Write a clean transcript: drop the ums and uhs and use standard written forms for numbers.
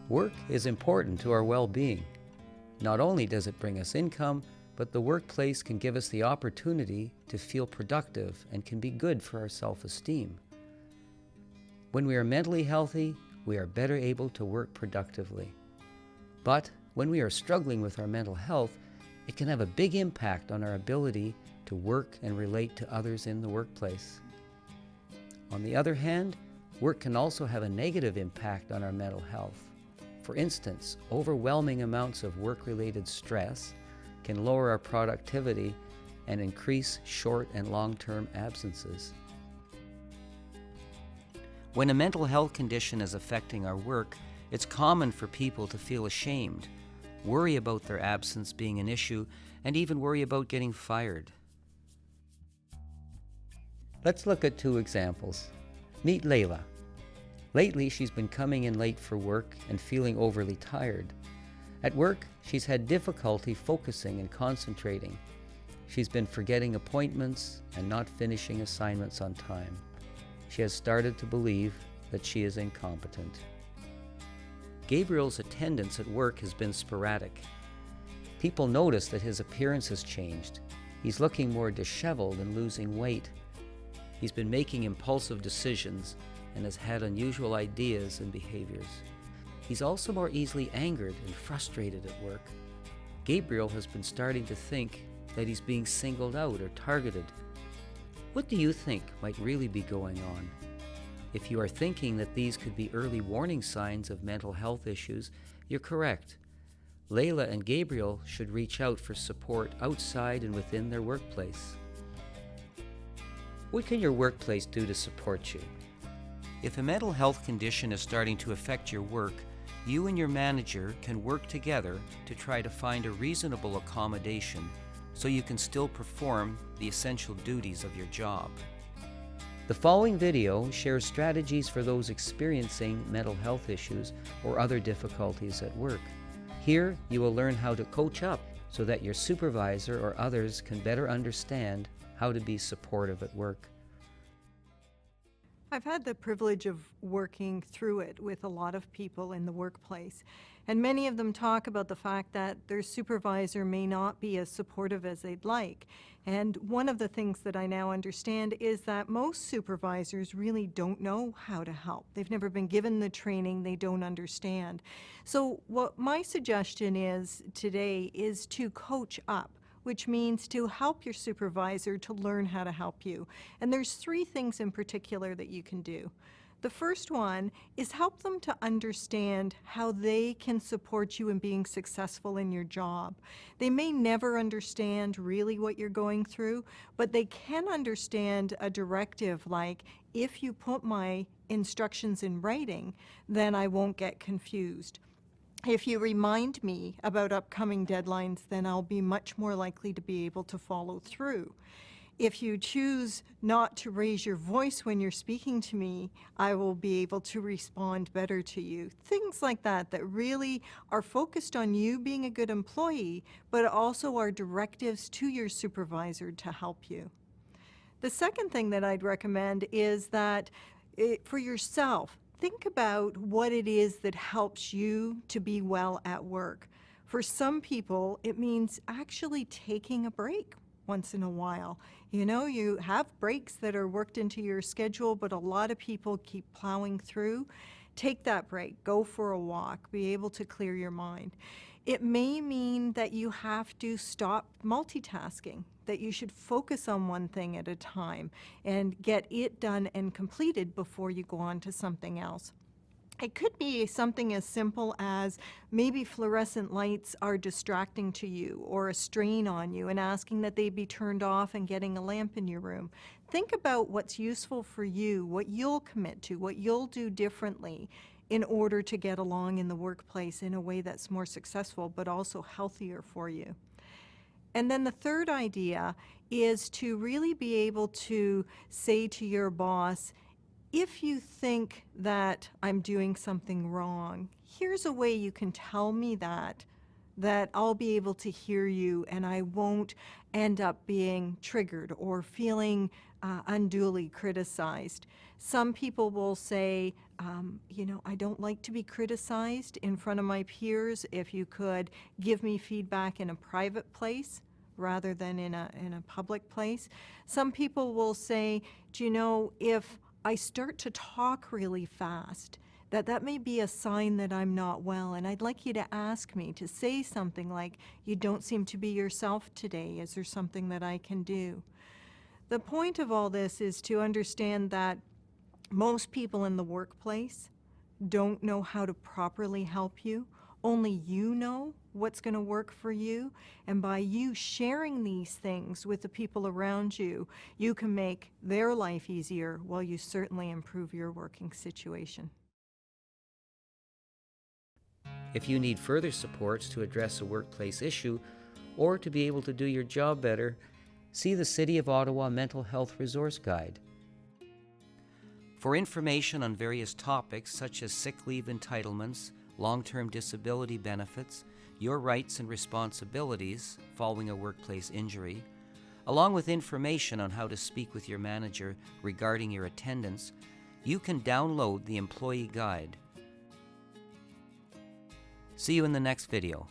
Work is important to our well-being. Not only does it bring us income, but the workplace can give us the opportunity to feel productive and can be good for our self-esteem. When we are mentally healthy, we are better able to work productively. But when we are struggling with our mental health, it can have a big impact on our ability to work and relate to others in the workplace. On the other hand, work can also have a negative impact on our mental health. For instance, overwhelming amounts of work-related stress can lower our productivity and increase short and long-term absences. When a mental health condition is affecting our work, it's common for people to feel ashamed, worry about their absence being an issue, and even worry about getting fired. Let's look at two examples. Meet Layla. Lately, she's been coming in late for work and feeling overly tired. At work, she's had difficulty focusing and concentrating. She's been forgetting appointments and not finishing assignments on time. She has started to believe that she is incompetent. Gabriel's attendance at work has been sporadic. People notice that his appearance has changed. He's looking more disheveled and losing weight. He's been making impulsive decisions and has had unusual ideas and behaviors. He's also more easily angered and frustrated at work. Gabriel has been starting to think that he's being singled out or targeted. What do you think might really be going on? If you are thinking that these could be early warning signs of mental health issues, you're correct. Layla and Gabriel should reach out for support outside and within their workplace. What can your workplace do to support you? If a mental health condition is starting to affect your work, you and your manager can work together to try to find a reasonable accommodation so you can still perform the essential duties of your job. The following video shares strategies for those experiencing mental health issues or other difficulties at work. Here, you will learn how to coach up so that your supervisor or others can better understand how to be supportive at work. I've had the privilege of working through it with a lot of people in the workplace, and many of them talk about the fact that their supervisor may not be as supportive as they'd like. And one of the things that I now understand is that most supervisors really don't know how to help. They've never been given the training, they don't understand. So what my suggestion is today is to coach up, which means to help your supervisor to learn how to help you. And there's three things in particular that you can do. The first one is help them to understand how they can support you in being successful in your job. They may never understand really what you're going through, but they can understand a directive like, if you put my instructions in writing, then I won't get confused. If you remind me about upcoming deadlines, then I'll be much more likely to be able to follow through. If you choose not to raise your voice when you're speaking to me, I will be able to respond better to you. Things like that that really are focused on you being a good employee, but also are directives to your supervisor to help you. The second thing that I'd recommend is that for yourself, think about what it is that helps you to be well at work. For some people, it means actually taking a break once in a while. You know, you have breaks that are worked into your schedule, but a lot of people keep plowing through. Take that break, go for a walk, be able to clear your mind. It may mean that you have to stop multitasking, that you should focus on one thing at a time and get it done and completed before you go on to something else. It could be something as simple as maybe fluorescent lights are distracting to you or a strain on you and asking that they be turned off and getting a lamp in your room. Think about what's useful for you, what you'll commit to, what you'll do differently in order to get along in the workplace in a way that's more successful but also healthier for you. And then the third idea is to really be able to say to your boss, if you think that I'm doing something wrong, here's a way you can tell me that that I'll be able to hear you and I won't end up being triggered or feeling unduly criticized. Some people will say, I don't like to be criticized in front of my peers. If you could give me feedback in a private place rather than in a public place. Some people will say, if I start to talk really fast, that may be a sign that I'm not well, and I'd like you to ask me to say something like, you don't seem to be yourself today. Is there something that I can do? The point of all this is to understand that most people in the workplace don't know how to properly help you. Only you know what's going to work for you, and by you sharing these things with the people around you, you can make their life easier while you certainly improve your working situation. If you need further supports to address a workplace issue or to be able to do your job better, see the City of Ottawa Mental Health Resource Guide. For information on various topics such as sick leave entitlements, long-term disability benefits, your rights and responsibilities following a workplace injury, along with information on how to speak with your manager regarding your attendance, you can download the Employee Guide. See you in the next video.